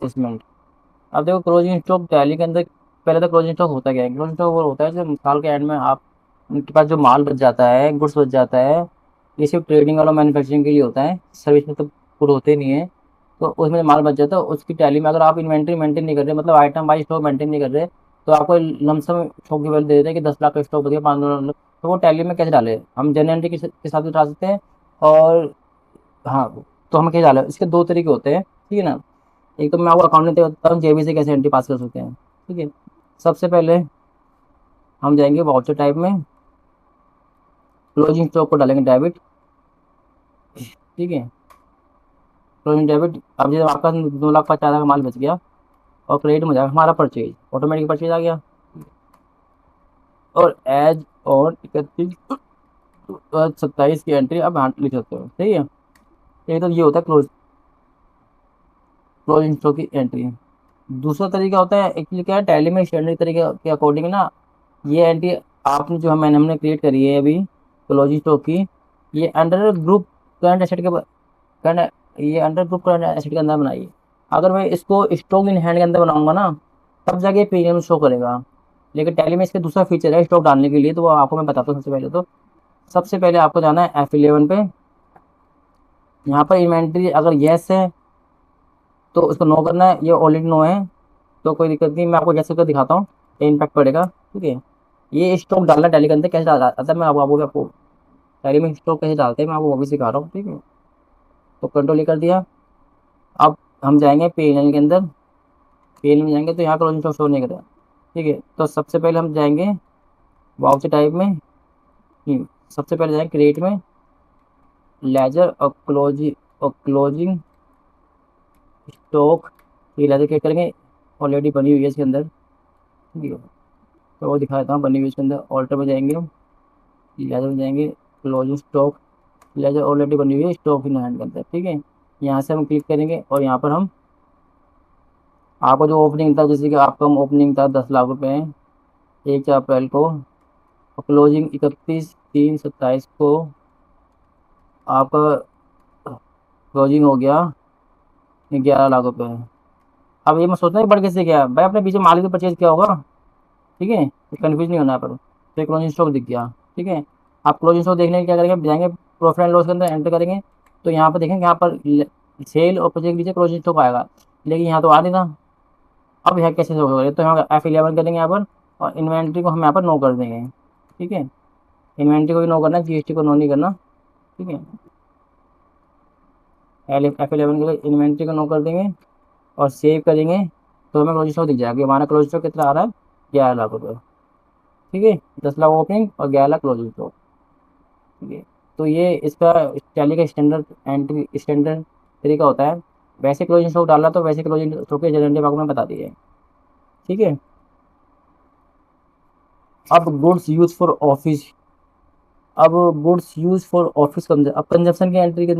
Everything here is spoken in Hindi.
एडजस्टमेंट। अब देखो क्लोजिंग स्टॉक टैली के अंदर पहले तो क्लोजिंग स्टॉक होता क्या है? क्लोजिंग स्टॉक वो होता है जो साल के एंड में आप उनके पास जो माल बच जाता है, गुड्स बच जाता है, ये सिर्फ ट्रेडिंग वाला मैन्युफैक्चरिंग के लिए होता है, सर्विस में तो पूरे होते नहीं है। तो उसमें माल बच जाता है, उसकी टैली में अगर आप इन्वेंट्री मेंटेन नहीं कर रहे, मतलब आइटम वाइज स्टॉक मेंटेन नहीं कर रहे, तो आपको लमसम स्टॉक की वैल्यू दे देते हैं कि 10 लाख का स्टॉक बच गया, 5 लाख। तो वो टैली में कैसे डाले? हम जनरल के साथ भी डाल सकते हैं। और हाँ, तो हम कैसे डाले, इसके दो तरीके होते हैं, ठीक है ना। एक तो मैं आपको अकाउंटिंग बताता हूँ जेबी से कैसे एंट्री पास कर सकते हैं, ठीक है। सबसे पहले हम जाएंगे वाउचर टाइप में, क्लोजिंग स्टॉक को डालेंगे डेबिट, ठीक है। क्लोजिंग डेबिट, अब जैसे आपका 2 लाख 50 हज़ार का माल बच गया और क्रेडिट में जाएगा हमारा परचेज, ऑटोमेटिक परचेज आ गया। और एज और 31/27 की एंट्री अब यहाँ लिख सकते हो, सही है। एक तो ये होता है क्लोजिंग स्टॉक की एंट्री। दूसरा तरीका होता है एक्चुअली क्या है, टैली में स्टैंडर्ड तरीके के अकॉर्डिंग ना, ये एंट्री आपने जो हमने क्रिएट करी है अभी क्लोजिंग स्टॉक की, ये अंडर ग्रुप करंट एसेट के करंट ये अंडर ग्रुप करंट एसेट के अंदर बनाई है। अगर मैं इसको स्टॉक इन हैंड के अंदर बनाऊंगा ना, तब जाके प्रीमियम शो करेगा। लेकिन टैली में इसका दूसरा फीचर है स्टॉक डालने के लिए, तो वो आपको मैं बताता हूँ। सबसे पहले आपको जाना है F11 पे। यहाँ पर इन्वेंट्री अगर येस है तो उसको नो करना है, ये ऑलरेडी नो है तो कोई दिक्कत नहीं, मैं आपको जैसे कर दिखाता हूँ, ये इम्पैक्ट पड़ेगा, ठीक है। ये स्टॉक डालना टैली के अंदर कैसे डाला जाता है, मैं आपको टैली में स्टॉक कैसे डालते हैं मैं आपको वो भी सिखा रहा हूँ, ठीक है। तो कंट्रोल कर दिया। अब हम जाएंगे P&L के अंदर, P&L में जाएंगे तो यहाँ क्लोजिंग स्टॉक शो नहीं करेगा, ठीक है। तो सबसे पहले हम जाएंगे वाउचर टाइप में, सबसे पहले जाएंगे क्रेडिट में, लेजर और क्लोजिंग स्टॉक, ये लेजर क्रिएट करेंगे, ऑलरेडी बनी हुई है इसके अंदर, ठीक है। तो वो दिखा देता हूँ बनी हुई इसके अंदर, ऑल्टर में जाएंगे, लेजर में जाएंगे, क्लोजिंग स्टॉक, लेजर ऑलरेडी बनी हुई है स्टॉक इन हैंड के अंदर, ठीक है। यहाँ से हम क्लिक करेंगे और यहाँ पर हम आपका जो ओपनिंग था, जैसे कि आपका ओपनिंग था 10 लाख रुपए 1 अप्रैल को, और क्लोजिंग 31/3/27 को आपका क्लोजिंग हो गया 11 लाख रुपए। अब ये मैं सोचता हूँ बढ़ कैसे गया भाई, आपने पीछे माल भी परचेज किया होगा, ठीक है, तो कन्फ्यूज नहीं होना है पर। तो क्लोजिंग स्टॉक दिख गया, ठीक है। आप क्लोजिंग स्टॉक देखने के क्या करेंगे, जाएंगे प्रॉफिट एंड लॉस के अंदर एंटर करेंगे, तो यहाँ पर देखेंगे यहाँ पर सेल और परचेज के नीचे क्लोजिंग स्टॉक आएगा, लेकिन यहाँ तो आ नहीं था। अब यहाँ कैसे शो करें, तो यहाँ F11 करेंगे यहाँ पर, और इन्वेंट्री को हम यहाँ पर नो कर देंगे, ठीक है। इन्वेंट्री को भी नो करना है, GST को नो नहीं करना, ठीक है। F11 के लिए इन्वेंट्री को नो कर देंगे और सेव करेंगे, तो हमें क्लोजिंग स्टॉक दिख जाएगा कि हमारा क्लोजिंग स्टॉक कितना आ रहा है, 11 लाख रुपये, ठीक है। 10 लाख ओपनिंग और 11 लाख क्लोजिंग स्टॉक, ठीक है। तो ये इसका टैली का स्टैंडर्ड एंट्री स्टैंडर्ड तरीका होता है। वैसे क्लोजिंग स्टॉक डालना तो वैसे क्लोजिंग स्टॉक के जनरली आपको मैं बता दी है, ठीक है। अब गुड्स यूज फॉर ऑफिस, अब गुड्स यूज फॉर ऑफिस अब कंजप्शन की एंट्री के